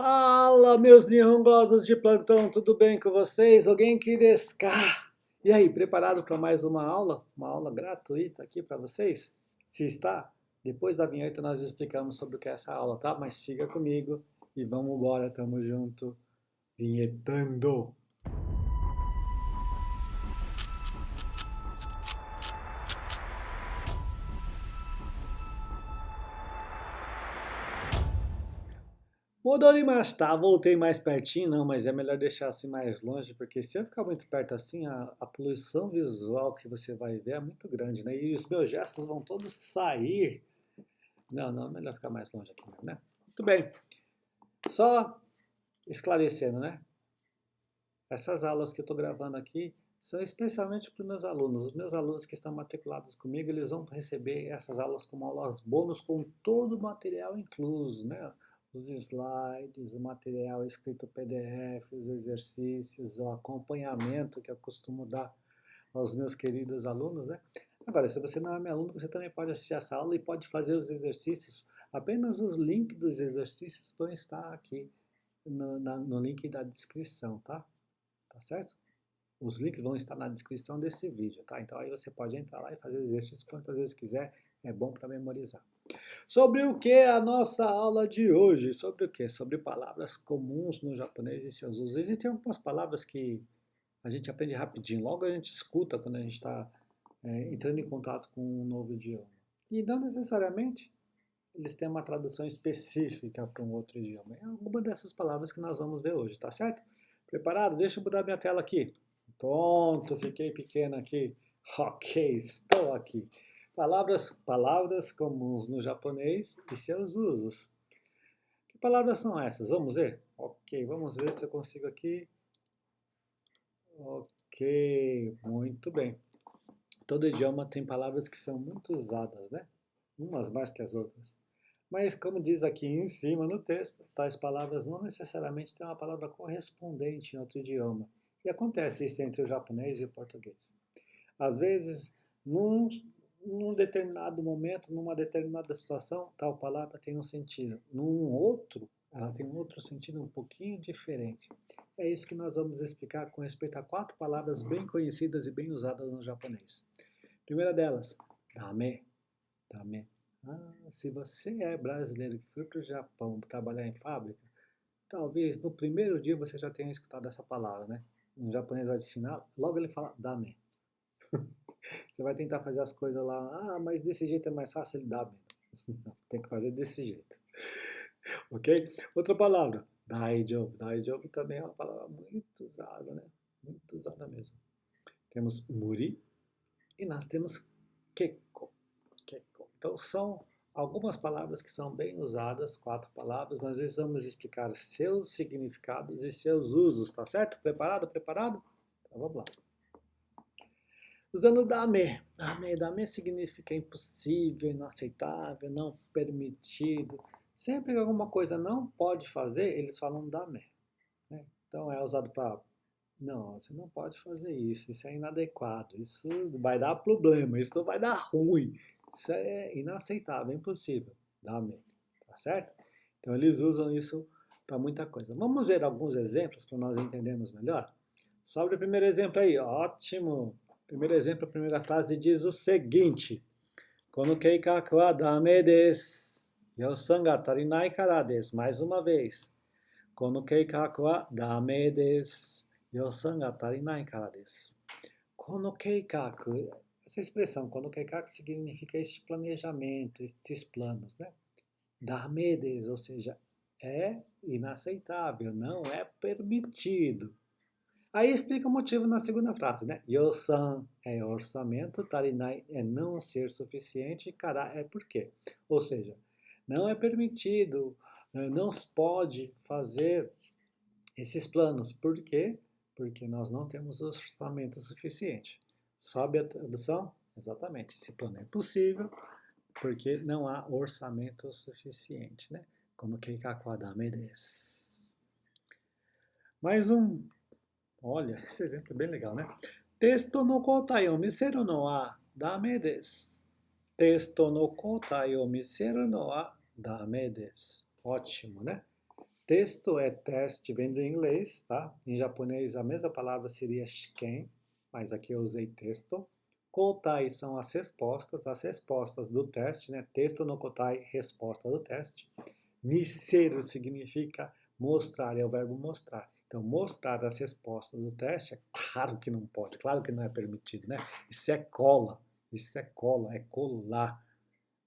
Fala, meus nihongosos de plantão, tudo bem com vocês? Alguém que desu ka? E aí, preparado para mais uma aula? Uma aula gratuita aqui para vocês? Se está, depois da vinheta nós explicamos sobre o que é essa aula, tá? Mas fica comigo e vamos embora, tamo junto, vinhetando! Modorimashita, voltei mais pertinho, não, mas é melhor deixar assim mais longe, porque se eu ficar muito perto assim, a poluição visual que você vai ver é muito grande, né? E os meus gestos vão todos sair. Não, não, é melhor ficar mais longe aqui mesmo, né? Muito bem. Só esclarecendo, né? Essas aulas que eu estou gravando aqui são especialmente para os meus alunos. Os meus alunos que estão matriculados comigo, eles vão receber essas aulas como aulas bônus com todo o material incluso, né? Os slides, o material escrito PDF, os exercícios, o acompanhamento que eu costumo dar aos meus queridos alunos, né? Agora, se você não é meu aluno, você também pode assistir essa aula e pode fazer os exercícios. Apenas os links dos exercícios vão estar aqui no link da descrição, tá? Tá certo? Os links vão estar na descrição desse vídeo, tá? Então aí você pode entrar lá e fazer exercícios quantas vezes quiser, é bom para memorizar. Sobre o que a nossa aula de hoje? Sobre o que? Sobre palavras comuns no japonês e seus usos. Existem algumas palavras que a gente aprende rapidinho, logo a gente escuta quando a gente está entrando em contato com um novo idioma. E não necessariamente eles têm uma tradução específica para um outro idioma. É alguma dessas palavras que nós vamos ver hoje, tá certo? Preparado? Deixa eu mudar minha tela aqui. Pronto, fiquei pequeno aqui. Ok, estou aqui. Palavras comuns no japonês e seus usos. Que palavras são essas? Vamos ver? Ok, vamos ver se eu consigo aqui. Ok, muito bem. Todo idioma tem palavras que são muito usadas, né? Umas mais que as outras. Mas, como diz aqui em cima no texto, tais palavras não necessariamente têm uma palavra correspondente em outro idioma. E acontece isso entre o japonês e o português. Às vezes, num determinado momento, numa determinada situação, tal palavra tem um sentido. Num outro, ela tem um outro sentido um pouquinho diferente. É isso que nós vamos explicar com respeito a 4 palavras bem conhecidas e bem usadas no japonês. Primeira delas, dame. Dame. Se você é brasileiro que foi para o Japão trabalhar em fábrica, talvez no primeiro dia você já tenha escutado essa palavra, né? Um japonês vai te ensinar, logo ele fala dame. Você vai tentar fazer as coisas lá, mas desse jeito é mais fácil, ele dame. Não, tem que fazer desse jeito. Ok? Outra palavra, daijoubu. Daijoubu também é uma palavra muito usada, né? Muito usada mesmo. Temos muri e nós temos kekko. Então, são algumas palavras que são bem usadas, 4 palavras. Nós vamos explicar seus significados e seus usos, tá certo? Preparado? Preparado? Então, vamos lá. Usando dame. Dame significa impossível, inaceitável, não permitido. Sempre que alguma coisa não pode fazer, eles falam dame. Né? Então, é usado para... Não, você não pode fazer isso é inadequado, isso vai dar problema, isso vai dar ruim. Isso é inaceitável, é impossível. Dame, tá certo? Então eles usam isso para muita coisa. Vamos ver alguns exemplos para nós entendermos melhor? Sobre o primeiro exemplo aí, ótimo. Primeiro exemplo, a primeira frase diz o seguinte: Kono keikaku wa dame desu. Yosan ga tarinai kara desu. Mais uma vez. Kono keikaku wa dame desu. Yosan ga tarinai kara desu. Kono keikaku, essa expressão, kono keikaku significa este planejamento, estes planos, né? Dame desu, ou seja, é inaceitável, não é permitido. Aí explica o motivo na segunda frase, né? Yosan é orçamento, tarinai é não ser suficiente, kara é por quê. Ou seja, não é permitido, não se pode fazer esses planos. Por quê? Porque nós não temos orçamento suficiente. Sobe a tradução? Exatamente. Esse plano é impossível porque não há orçamento suficiente, né? Como keikaku wa dame desu. Mais um. Olha, esse exemplo é bem legal, né? Testo no kotai o miseru no wa dame desu. Testo no kotai o miseru no wa dame desu. Ótimo, né? Texto é teste, vem do inglês, tá? Em japonês a mesma palavra seria shiken, mas aqui eu usei texto. Kotai são as respostas do teste, né? Texto no kotai, resposta do teste. Miseru significa mostrar, é o verbo mostrar. Então, mostrar as respostas do teste, é claro que não pode, claro que não é permitido, né? Isso é cola, é colar,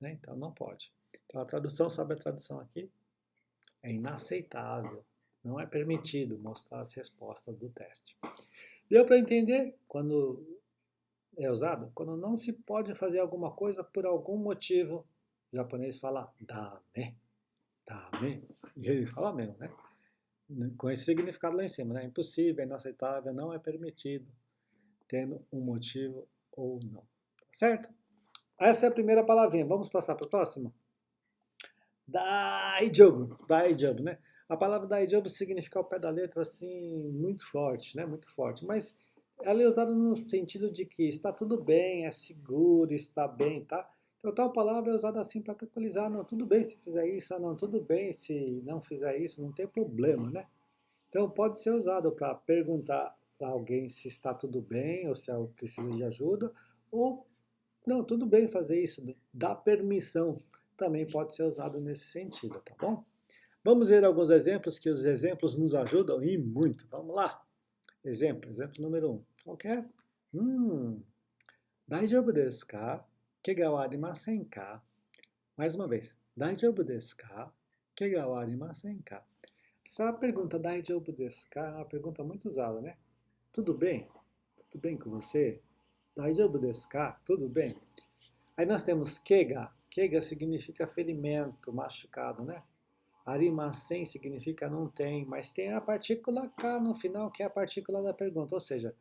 né? Então, não pode. Então, a tradução, sabe a tradução aqui? É inaceitável, não é permitido mostrar as respostas do teste. Deu para entender quando é usado? Quando não se pode fazer alguma coisa por algum motivo. O japonês fala dame, dame. E eles falam mesmo, né? Com esse significado lá em cima, né? Impossível, inaceitável, não é permitido, tendo um motivo ou não. Certo? Essa é a primeira palavrinha. Vamos passar para a próxima? Daijobu, né? A palavra daijobu significa ao pé da letra assim, muito forte, né? Muito forte. Mas ela é usada no sentido de que está tudo bem, é seguro, está bem, tá? Então tal palavra é usada assim para tranquilizar, não, tudo bem se fizer isso, não, tudo bem se não fizer isso, não tem problema, né? Então pode ser usado para perguntar para alguém se está tudo bem ou se ela precisa de ajuda, ou não, tudo bem fazer isso, dá permissão. Também pode ser usado nesse sentido, tá bom? Vamos ver alguns exemplos, que os exemplos nos ajudam e muito. Vamos lá. Exemplo número 1. Qual que é? Daijoubu desu ka? Kega wa arimasen ka? Mais uma vez. Daijoubu desu ka? Kega wa arimasen ka? Essa pergunta daijoubu desu ka é uma pergunta muito usada, né? Tudo bem? Tudo bem com você? Daijoubu desu ka? Tudo bem? Aí nós temos kega. Kega significa ferimento, machucado, né? Arimasen significa não tem, mas tem a partícula K no final, que é a partícula da pergunta. Ou seja,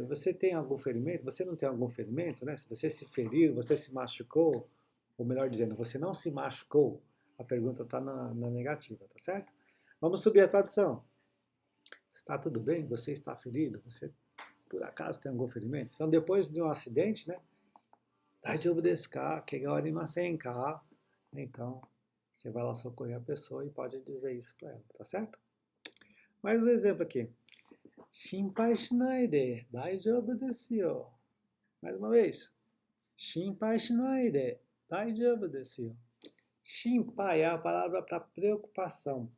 você tem algum ferimento? Você não tem algum ferimento, né? Se você se feriu, você se machucou, ou melhor dizendo, você não se machucou, a pergunta está na negativa, tá certo? Vamos subir a tradução. Está tudo bem? Você está ferido? Você, por acaso, tem algum ferimento? Então, depois de um acidente, né? Daijoubu desu ka? Kega wa arimasen ka? Então, você vai lá socorrer a pessoa e pode dizer isso para ela, tá certo? Mais um exemplo aqui. Shinpai shinai de daijoubu desu yo. Mais uma vez. Shinpai shinai de daijoubu desu yo. Shinpai é a palavra para preocupação.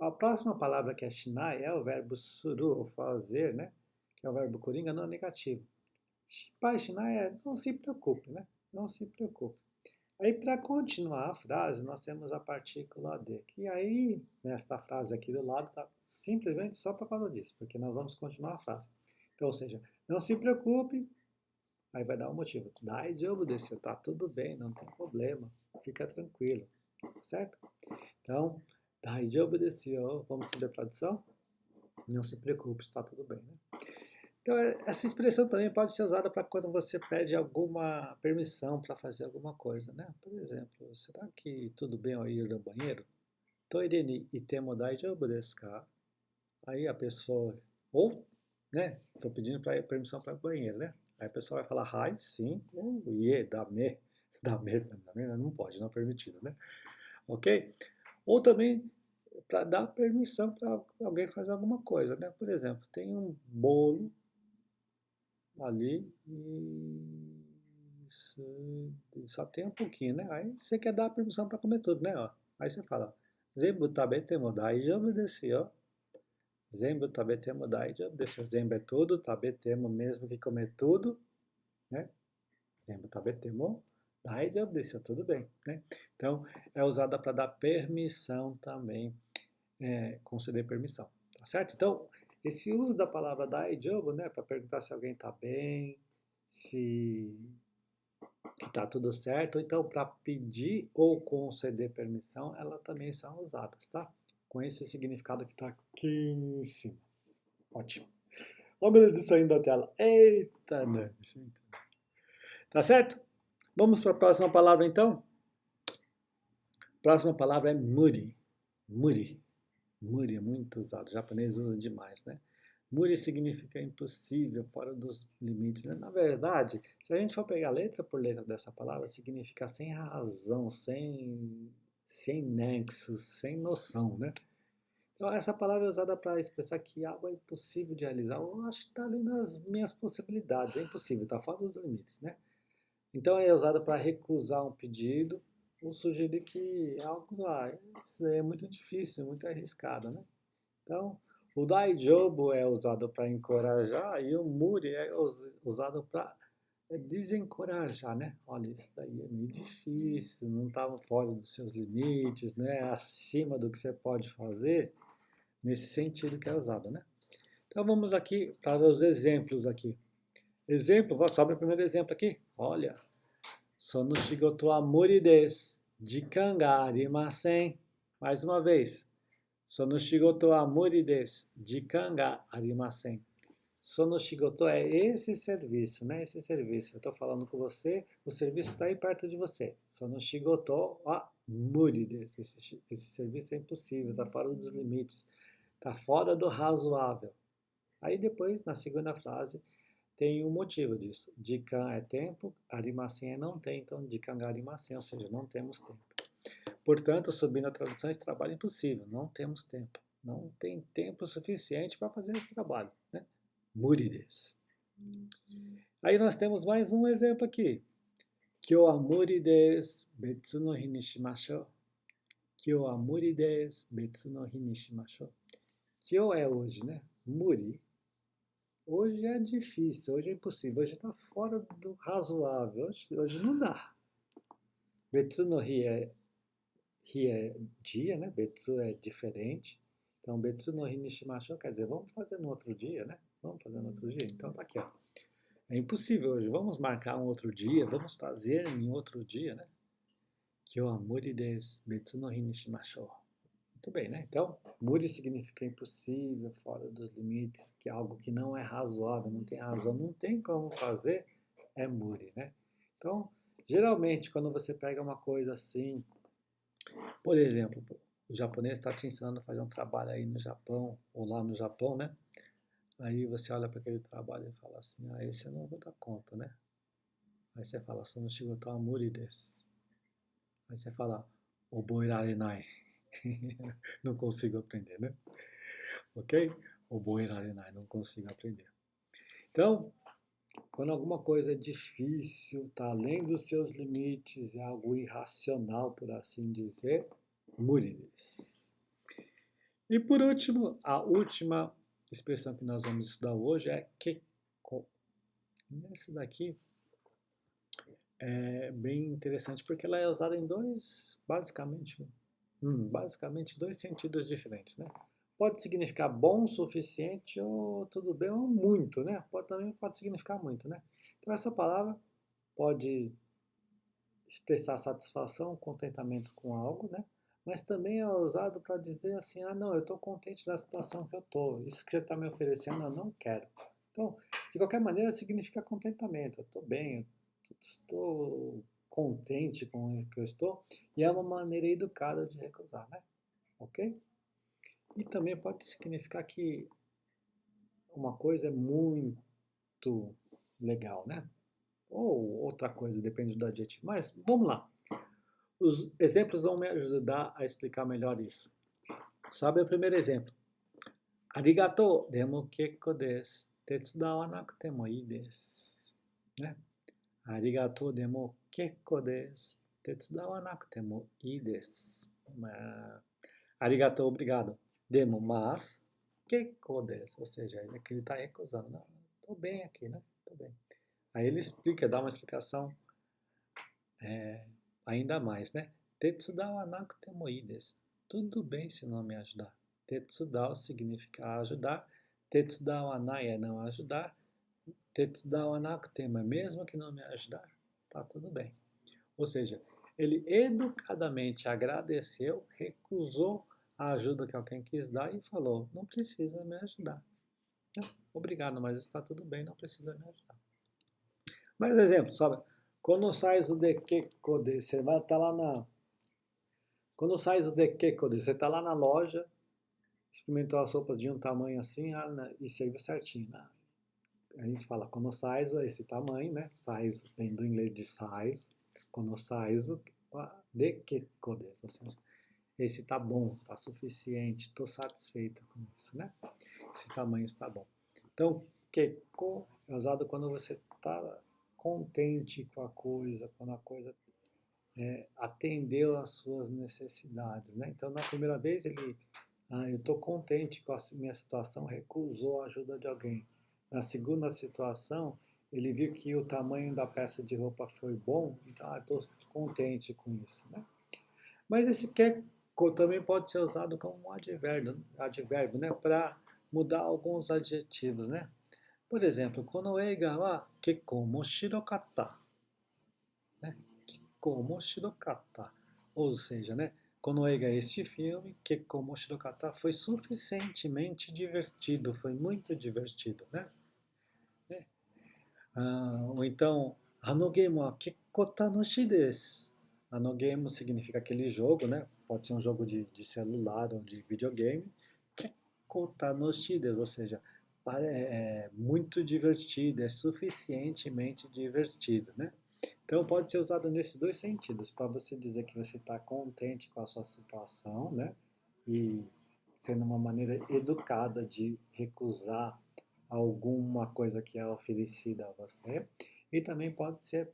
A próxima palavra que é shinai é o verbo suru, ou fazer, né? Que é o verbo coringa não negativo. Shinpai shinai é não se preocupe, né? Não se preocupe. Aí, para continuar a frase, nós temos a partícula de, que aí, nesta frase aqui do lado, está simplesmente só por causa disso, porque nós vamos continuar a frase. Então, ou seja, não se preocupe, aí vai dar um motivo. Daijoubu desu, tá tudo bem, não tem problema, fica tranquilo, certo? Então, daijoubu desu, vamos fazer a tradução? Não se preocupe, está tudo bem, né? Então, essa expressão também pode ser usada para quando você pede alguma permissão para fazer alguma coisa, né? Por exemplo, será que tudo bem eu ir ao banheiro? Toire ni itemo daijoubu desu ka? Aí a pessoa, ou, né? Estou pedindo permissão para ir ao banheiro, né? Aí a pessoa vai falar, hai, sim, ou ie, dame, dame, não pode, não é permitido, né? Ok? Ou também para dar permissão para alguém fazer alguma coisa, né? Por exemplo, tem um bolo ali e só tem um pouquinho, né? Aí você quer dar permissão para comer tudo, né? Ó. Aí você fala, Zenbu tabete daijoubu desu yo. Zenbu tabete daijoubu desu yo. Zenbu é tudo, tabetemo mesmo que comer tudo, né? Zenbu tabete daijoubu desu yo. Tudo bem, né? Então, é usada para dar permissão também, conceder permissão, tá certo? Então, esse uso da palavra daijoubu, né, para perguntar se alguém está bem, se está tudo certo, ou então para pedir ou conceder permissão, elas também são usadas, tá? Com esse significado que está aqui em cima. Ótimo. Olha ele saindo da tela. Eita, né? Tá certo? Vamos para a próxima palavra, então? A próxima palavra é muri. Muri. Muri é muito usado, o japonês usa demais, né? Muri significa impossível, fora dos limites, né? Na verdade, se a gente for pegar letra por letra dessa palavra, significa sem razão, sem sem nexo, sem noção, né? Então, essa palavra é usada para expressar que algo é impossível de realizar. Eu acho que está ali nas minhas possibilidades. É impossível, está fora dos limites, né? Então, é usada para recusar um pedido ou sugerir que algo isso é muito difícil, muito arriscado, né? Então, o daijobu é usado para encorajar e o muri é usado para desencorajar, né? Olha, isso daí é meio difícil, não estava fora dos seus limites, né? Acima do que você pode fazer, nesse sentido que é usado, né? Então vamos aqui para os exemplos aqui. Exemplo, sobe o primeiro exemplo aqui. Olha, sono shigoto wa muri desu. Jikan ga arimasen. Mais uma vez. Sono shigoto wa muri desu. Jikan ga arimasen. Sono shigoto é esse serviço, né? Esse serviço. Eu estou falando com você, o serviço está aí perto de você. Sono shigoto wa muri desu. Esse serviço é impossível, está fora dos limites, está fora do razoável. Aí depois, na segunda frase, tem um motivo disso. Jikan é tempo, arimasen é não tem, então jikan ga arimasen, ou seja, não temos tempo. Portanto, subindo a tradução, esse trabalho é impossível, não temos tempo. Não tem tempo suficiente para fazer esse trabalho, né? Muri desu. Aí nós temos mais um exemplo aqui. Kyou wa muri desu, betsu no hi ni shimashou. Kyou wa muri desu, betsu no hi ni shimashou. Kyou é hoje, né? Muri. Hoje é difícil, hoje é impossível, hoje está fora do razoável, hoje não dá. Betsu no hi é dia, né? Betsu é diferente. Então, betsu no hi ni shimashou quer dizer, vamos fazer no outro dia, né? Vamos fazer no outro dia. Então, tá aqui, ó. É impossível hoje. Vamos marcar um outro dia, vamos fazer em outro dia, né? Kyou wa muri desu, betsu no hi ni shimashou. Muito bem, né? Então, muri significa impossível, fora dos limites, que é algo que não é razoável, não tem razão, não tem como fazer, é muri, né? Então, geralmente, quando você pega uma coisa assim, por exemplo, o japonês está te ensinando a fazer um trabalho aí no Japão, ou lá no Japão, né? Aí você olha para aquele trabalho e fala assim, esse eu não vou dar conta, né? Aí você fala, sono shigoto wa muri desu. Aí você fala, oboerarenai. Não consigo aprender, né? Ok? Oboerarenai, não consigo aprender. Então, quando alguma coisa é difícil, está além dos seus limites, é algo irracional, por assim dizer, muri desu. E por último, a última expressão que nós vamos estudar hoje é kekko. Essa daqui é bem interessante porque ela é usada em basicamente dois sentidos diferentes, né? Pode significar bom o suficiente ou tudo bem ou muito, né? Também pode significar muito, né? Então essa palavra pode expressar satisfação, contentamento com algo, né? Mas também é usado para dizer assim, não, eu estou contente da situação que eu estou, isso que você está me oferecendo eu não quero. Então, de qualquer maneira, significa contentamento, eu estou bem, eu estou contente com o que eu estou, e é uma maneira educada de recusar, né? Ok? E também pode significar que uma coisa é muito legal, né? Ou outra coisa, depende do adjetivo. Mas vamos lá. Os exemplos vão me ajudar a explicar melhor isso. Sabe o primeiro exemplo? Arigatou, demo kekko desu. Tetsudau wa nakute mo ii desu. Né? Arigatou, demo kekko desu. Tetsudau wa nakute mo ii desu. Arigatou, obrigado. Demo, mas kekko desu. Ou seja, ele está recusando. Não, estou bem aqui, né? Estou bem. Aí ele explica, dá uma explicação ainda mais, né? Tetsudau wa nakute mo ii desu. Tudo bem se não me ajudar. Tetsudau significa ajudar. Tetsudau wa nai é não ajudar. Tetsudau wa nakute, mas mesmo que não me ajudar, tá tudo bem. Ou seja, ele educadamente agradeceu, recusou a ajuda que alguém quis dar e falou, não precisa me ajudar. Obrigado, mas está tudo bem, não precisa me ajudar. Mais exemplo, sabe? Quando sai o de kekko de, você vai estar lá na... Quando sai o de kekko de, você está lá na loja, experimentou as roupas de um tamanho assim, e serviu certinho. A gente fala quando size esse tamanho, né? Size vem do inglês de size. Quando size Dekeko desu. Ou seja, esse tá bom, tá suficiente, tô satisfeito com isso, né? Esse tamanho está bom. Então, keko é usado quando você tá contente com a coisa, quando a coisa atendeu às suas necessidades, né? Então, na primeira vez eu estou contente com a minha situação, recusou a ajuda de alguém. Na segunda situação, ele viu que o tamanho da peça de roupa foi bom, então estou contente com isso, né? Mas esse keko também pode ser usado como um advérbio, né? Para mudar alguns adjetivos, né? Por exemplo, この映画は結構面白かった。né? Kekko moshirokata. Ou seja, né? Quando eiga este filme, Kekko moshirokata foi suficientemente divertido, foi muito divertido, né? Ou então, ano game wa kekko tanoshii desu. Ano game significa aquele jogo, né? Pode ser um jogo de celular ou de videogame. Kekko tanoshii desu, ou seja, é muito divertido, é suficientemente divertido, né? Então pode ser usado nesses dois sentidos, para você dizer que você está contente com a sua situação, né? E sendo uma maneira educada de recusar alguma coisa que é oferecida a você. E também pode ser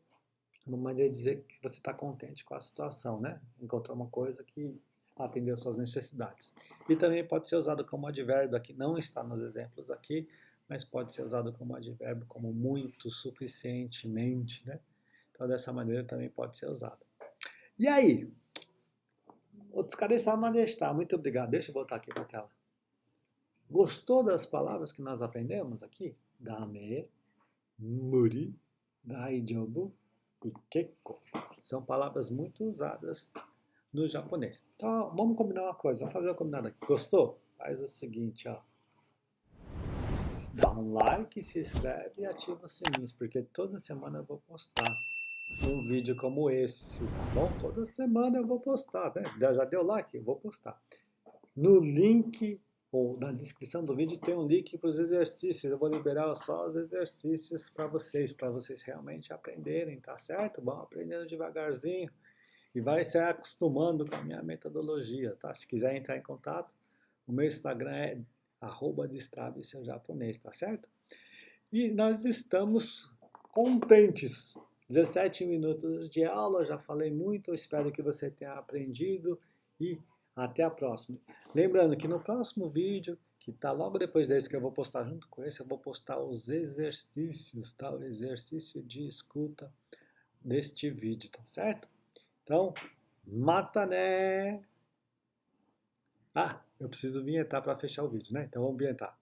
uma maneira de dizer que você está contente com a situação, né? Encontrou uma coisa que atendeu suas necessidades. E também pode ser usado como advérbio, aqui não está nos exemplos aqui, mas pode ser usado como advérbio, como muito, suficientemente, né? Então, dessa maneira também pode ser usado. E aí? Outros caras está. Muito obrigado. Deixa eu voltar aqui para a tela. Gostou das palavras que nós aprendemos aqui? Dame, muri, daijoubu e kekko. São palavras muito usadas no japonês. Então, vamos combinar uma coisa. Vamos fazer uma combinada aqui. Gostou? Faz o seguinte, ó. Dá um like, se inscreve e ativa os sininhos, porque toda semana eu vou postar um vídeo como esse, tá bom? Toda semana eu vou postar, né? Já deu like? Eu vou postar. No link ou na descrição do vídeo tem um link para os exercícios. Eu vou liberar só os exercícios para vocês realmente aprenderem, tá certo? Vão aprendendo devagarzinho e vai se acostumando com a minha metodologia, tá? Se quiser entrar em contato, o meu Instagram é @destrave seu japonês, tá certo? E nós estamos contentes. 17 minutos de aula, já falei muito, espero que você tenha aprendido e até a próxima. Lembrando que no próximo vídeo, que está logo depois desse que eu vou postar junto com esse, eu vou postar os exercícios, tá? O exercício de escuta deste vídeo, tá certo? Então, mata né! Ah, eu preciso vinhetar para fechar o vídeo, né? Então vamos vinhetar.